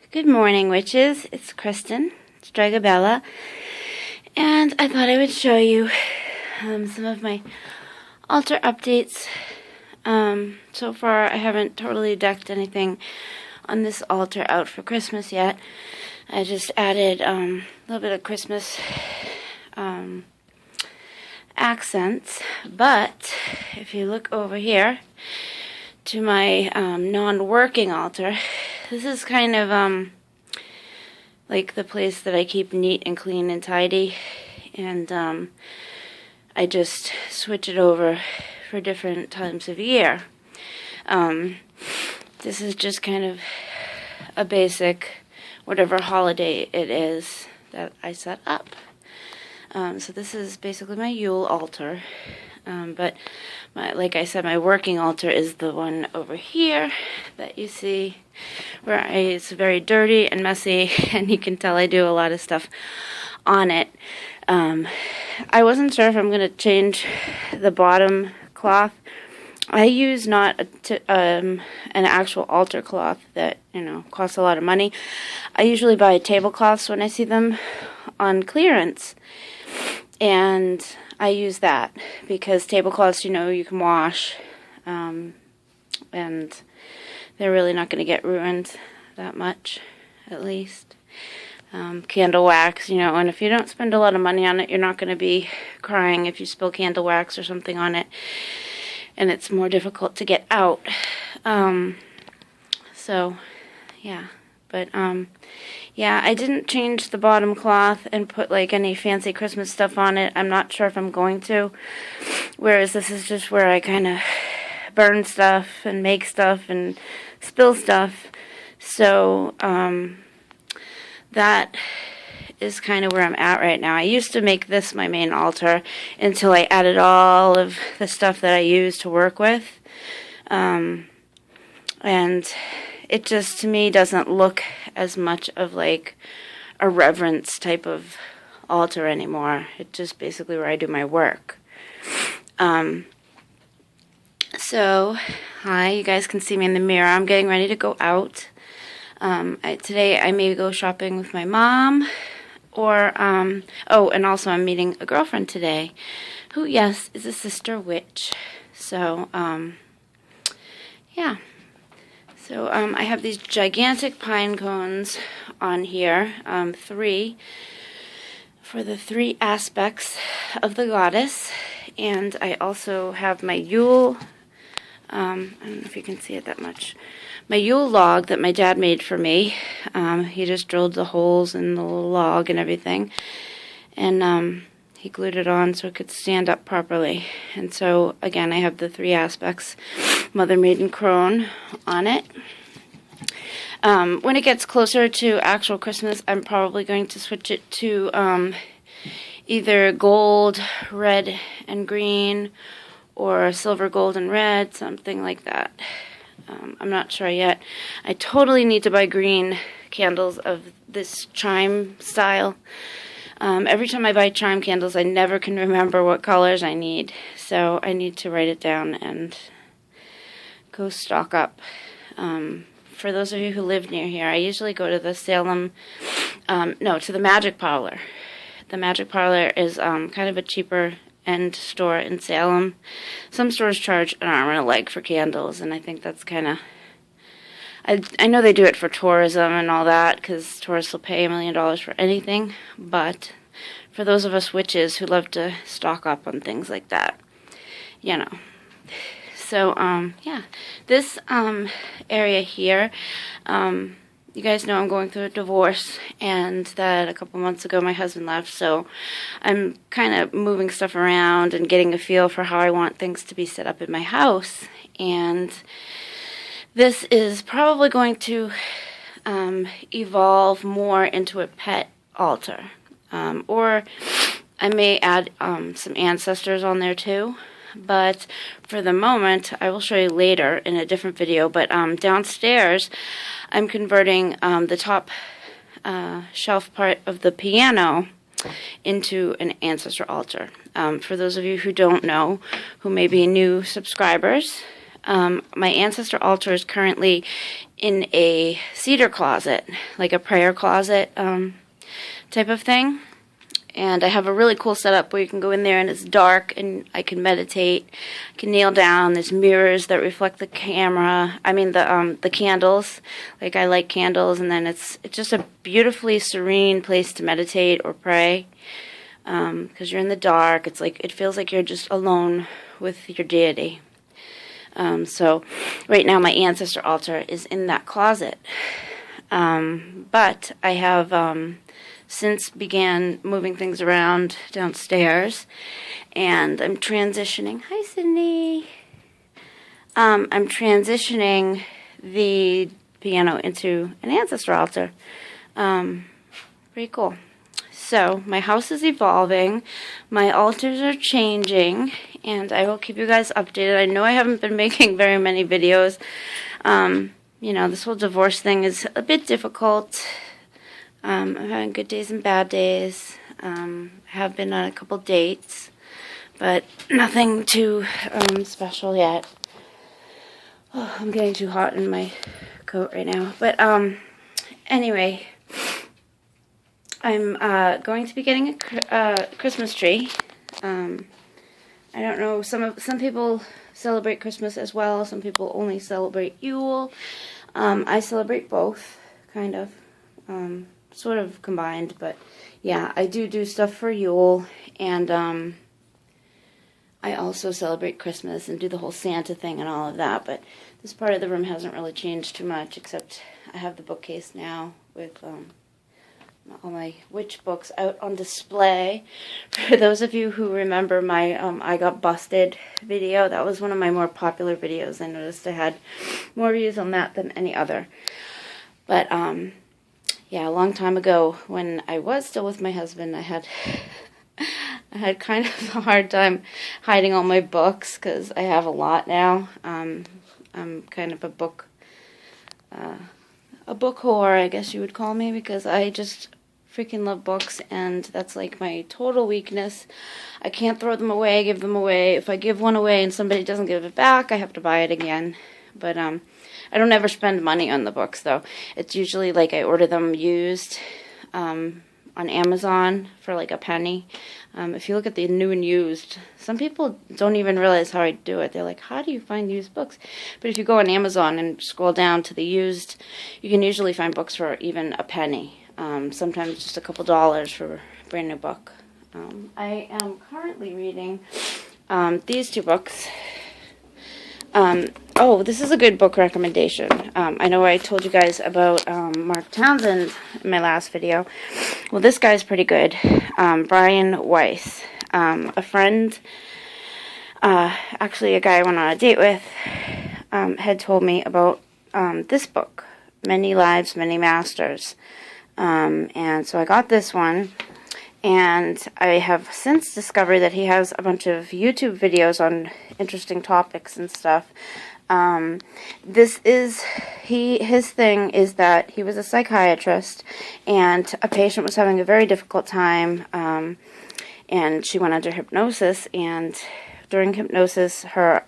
Good morning, witches. It's Kristen, Stragabella, and I thought I would show you some of my altar updates. So far, I haven't totally decked anything on this altar out for Christmas yet. I just added a little bit of Christmas accents, but if you look over here to my non-working altar, this is kind of like the place that I keep neat and clean and tidy, and I just switch it over for different times of year. This is just kind of a basic, whatever holiday it is that I set up. So this is basically my Yule altar. But like I said, my working altar is the one over here that you see, where it's very dirty and messy, and you can tell I do a lot of stuff on it. I wasn't sure if I'm going to change the bottom cloth. I use not an actual altar cloth that, costs a lot of money. I usually buy tablecloths when I see them on clearance, and I use that because tablecloths, you can wash, and they're really not going to get ruined that much, at least. Candle wax, and if you don't spend a lot of money on it, you're not going to be crying if you spill candle wax or something on it, and it's more difficult to get out. Yeah, I didn't change the bottom cloth and put any fancy Christmas stuff on it. I'm not sure if I'm going to. Whereas this is just where I kind of burn stuff and make stuff and spill stuff. So that is kind of where I'm at right now. I used to make this my main altar until I added all of the stuff that I use to work with. And it just, to me, doesn't look as much of a reverence type of altar anymore. It's just basically where I do my work. So, hi, you guys can see me in the mirror. I'm getting ready to go out. Today I may go shopping with my mom, or, and also I'm meeting a girlfriend today, who, yes, is a sister witch. So, yeah. So I have these gigantic pine cones on here, 3, for the 3 aspects of the goddess. And I also have my Yule, I don't know if you can see it that much, my Yule log that my dad made for me. He just drilled the holes in the little log and everything. And he glued it on so it could stand up properly. And so, again, I have the 3 aspects, Mother, Maiden, Crone, on it. When it gets closer to actual Christmas, I'm probably going to switch it to either gold, red, and green, or silver, gold, and red, something like that. I'm not sure yet. I totally need to buy green candles of this chime style. Every time I buy chime candles, I never can remember what colors I need. So I need to write it down and go stock up. For those of you who live near here, I usually go to the to the Magic Parlor. The Magic Parlor is kind of a cheaper end store in Salem. Some stores charge an arm and a leg for candles, and I think that's kind of... I know they do it for tourism and all that, because tourists will pay $1 million for anything, but for those of us witches who love to stock up on things like that, So, yeah, this area here, you guys know I'm going through a divorce, and that a couple months ago my husband left, so I'm kind of moving stuff around and getting a feel for how I want things to be set up in my house. And this is probably going to evolve more into a pet altar, or I may add some ancestors on there too. But for the moment, I will show you later in a different video, but downstairs I'm converting the top shelf part of the piano into an ancestor altar. For those of you who don't know, who may be new subscribers, My ancestor altar is currently in a cedar closet, like a prayer closet type of thing. And I have a really cool setup where you can go in there and it's dark and I can meditate. I can kneel down. There's mirrors that reflect the camera. I mean the candles. Like I like candles, and then it's just a beautifully serene place to meditate or pray. Because you're in the dark. It's like it feels like you're just alone with your deity. So right now my ancestor altar is in that closet. But I have since began moving things around downstairs, and I'm transitioning. Hi, Sydney. I'm transitioning the piano into an ancestor altar. Pretty cool. So my house is evolving, my altars are changing, and I will keep you guys updated. I know I haven't been making very many videos. You know, this whole divorce thing is a bit difficult. I'm having good days and bad days. I have been on a couple dates, but nothing too special yet. Oh, I'm getting too hot in my coat right now. But anyway, I'm going to be getting a Christmas tree. I don't know. Some people celebrate Christmas as well. Some people only celebrate Yule. I celebrate both, kind of. Sort of combined, but yeah, I do stuff for Yule, and I also celebrate Christmas and do the whole Santa thing and all of that, but this part of the room hasn't really changed too much, except I have the bookcase now with all my witch books out on display. For those of you who remember my I Got Busted video, that was one of my more popular videos. I noticed I had more views on that than any other. But yeah, a long time ago, when I was still with my husband, I had kind of a hard time hiding all my books, because I have a lot now. I'm kind of a book whore, I guess you would call me, because I just freaking love books, and that's like my total weakness. I can't throw them away, give them away. If I give one away and somebody doesn't give it back, I have to buy it again. But I don't ever spend money on the books, though. It's usually like I order them used on Amazon for like a penny. If you look at the new and used, some people don't even realize how I do it. They're like, how do you find used books? But if you go on Amazon and scroll down to the used, you can usually find books for even a penny. Sometimes just a couple dollars for a brand new book. I am currently reading these two books. Oh, this is a good book recommendation. I know I told you guys about Mark Townsend in my last video. Well, this guy's pretty good. Brian Weiss. A friend, actually a guy I went on a date with, had told me about this book, Many Lives, Many Masters. And so I got this one. And I have since discovered that he has a bunch of YouTube videos on interesting topics and stuff. His thing is that he was a psychiatrist, and a patient was having a very difficult time, and she went under hypnosis, and during hypnosis, her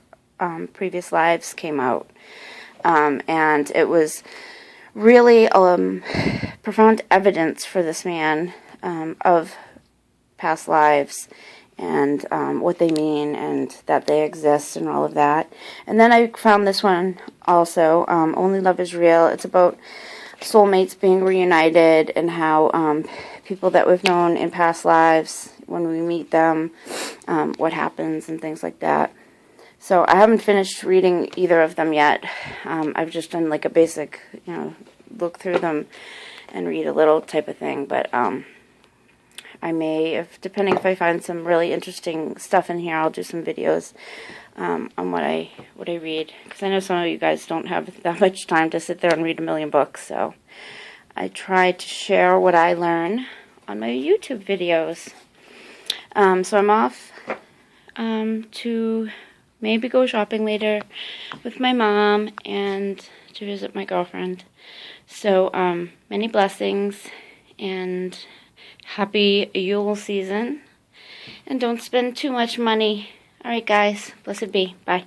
previous lives came out. And it was really profound evidence for this man of past lives and what they mean and that they exist and all of that. And then I found this one also, Only Love is Real. It's about soulmates being reunited and how people that we've known in past lives, when we meet them, what happens and things like that. So I haven't finished reading either of them yet. I've just done like a basic, look through them and read a little type of thing, but I may, depending if I find some really interesting stuff in here, I'll do some videos on what I read, because I know some of you guys don't have that much time to sit there and read a million books, so I try to share what I learn on my YouTube videos. So I'm off to maybe go shopping later with my mom and to visit my girlfriend. So many blessings and happy Yule season, and don't spend too much money. Alright guys, blessed be. Bye.